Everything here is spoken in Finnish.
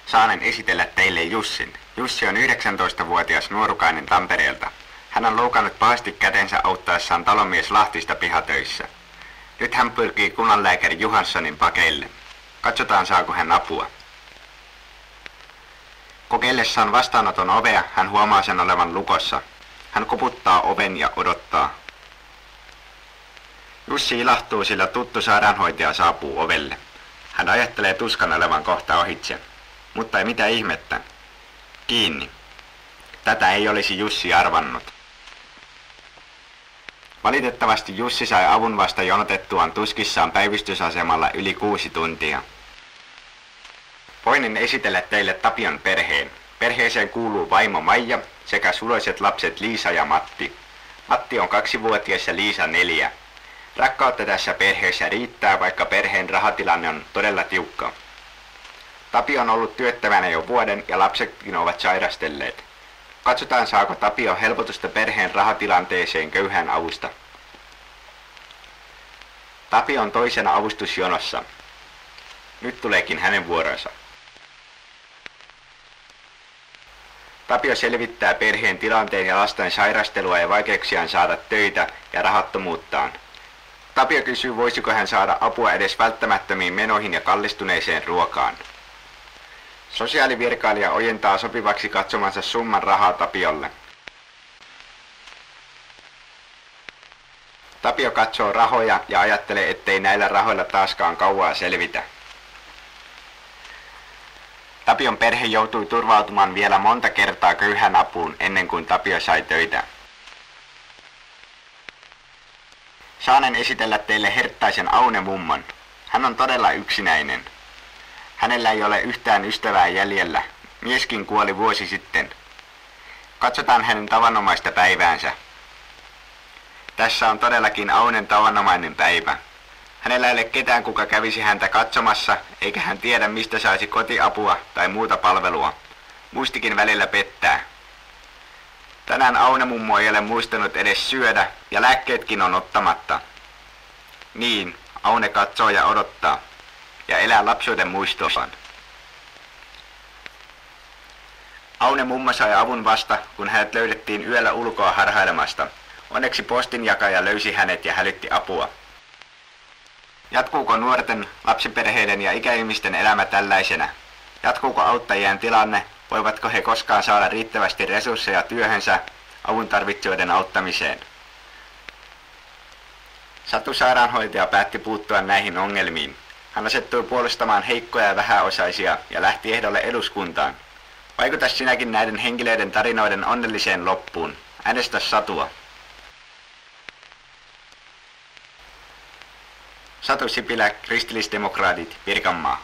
Saanen esitellä teille Jussin. Jussi on 19-vuotias nuorukainen Tampereelta. Hän on loukannut pahasti kätensä auttaessaan talonmies Lahtista pihatöissä. Nyt hän pyrkii kunnanlääkäri Johanssonin pakeille. Katsotaan, saako hän apua. Kokeillessaan vastaanoton ovea hän huomaa sen olevan lukossa. Hän koputtaa oven ja odottaa. Jussi ilahtuu, sillä tuttu sairaanhoitaja saapuu ovelle. Hän ajattelee tuskan olevan kohta ohitse. Mutta ei mitään ihmettä. Kiinni. Tätä ei olisi Jussi arvannut. Valitettavasti Jussi sai avun vasta jonotettuaan tuskissaan päivystysasemalla yli 6 tuntia. Voin esitellä teille Tapion perheen. Perheeseen kuuluu vaimo Maija sekä suloiset lapset Liisa ja Matti. Matti on 2-vuotias ja Liisa 4. Rakkautta tässä perheessä riittää, vaikka perheen rahatilanne on todella tiukka. Tapio on ollut työttömänä jo vuoden ja lapsetkin ovat sairastelleet. Katsotaan, saako Tapio helpotusta perheen rahatilanteeseen köyhän avusta. Tapio on toisena avustusjonossa. Nyt tuleekin hänen vuoronsa. Tapio selvittää perheen tilanteen ja lasten sairastelua ja vaikeuksiaan saada töitä ja rahattomuuttaan. Tapio kysyy, voisiko hän saada apua edes välttämättömiin menoihin ja kallistuneeseen ruokaan. Sosiaalivirkailija ojentaa sopivaksi katsomansa summan rahaa Tapiolle. Tapio katsoo rahoja ja ajattelee, ettei näillä rahoilla taaskaan kauaa selvitä. Tapion perhe joutui turvautumaan vielä monta kertaa köyhän apuun ennen kuin Tapio sai töitä. Saanen esitellä teille herttaisen Aune-mummon. Hän on todella yksinäinen. Hänellä ei ole yhtään ystävää jäljellä. Mieskin kuoli vuosi sitten. Katsotaan hänen tavanomaista päiväänsä. Tässä on todellakin Aunen tavanomainen päivä. Hänellä ei ole ketään, kuka kävisi häntä katsomassa, eikä hän tiedä, mistä saisi kotiapua tai muuta palvelua. Muistikin välillä pettää. Tänään Aune-mummo ei ole muistanut edes syödä, ja lääkkeetkin on ottamatta. Niin, Aune katsoo ja odottaa, ja elää lapsuuden muistossaan. Aune-mummo sai avun vasta, kun hänet löydettiin yöllä ulkoa harhailemasta. Onneksi postinjakaja löysi hänet ja hälytti apua. Jatkuuko nuorten, lapsiperheiden ja ikäihmisten elämä tällaisena? Jatkuuko auttajien tilanne? Voivatko he koskaan saada riittävästi resursseja työhönsä avun tarvitsijoiden auttamiseen? Satu sairaanhoitaja päätti puuttua näihin ongelmiin. Hän asettui puolustamaan heikkoja ja vähäosaisia ja lähti ehdolle eduskuntaan. Vaikuta sinäkin näiden henkilöiden tarinoiden onnelliseen loppuun. Äänestä Satua. Satu Sipilä, Kristillisdemokraatit, Pirkanmaa.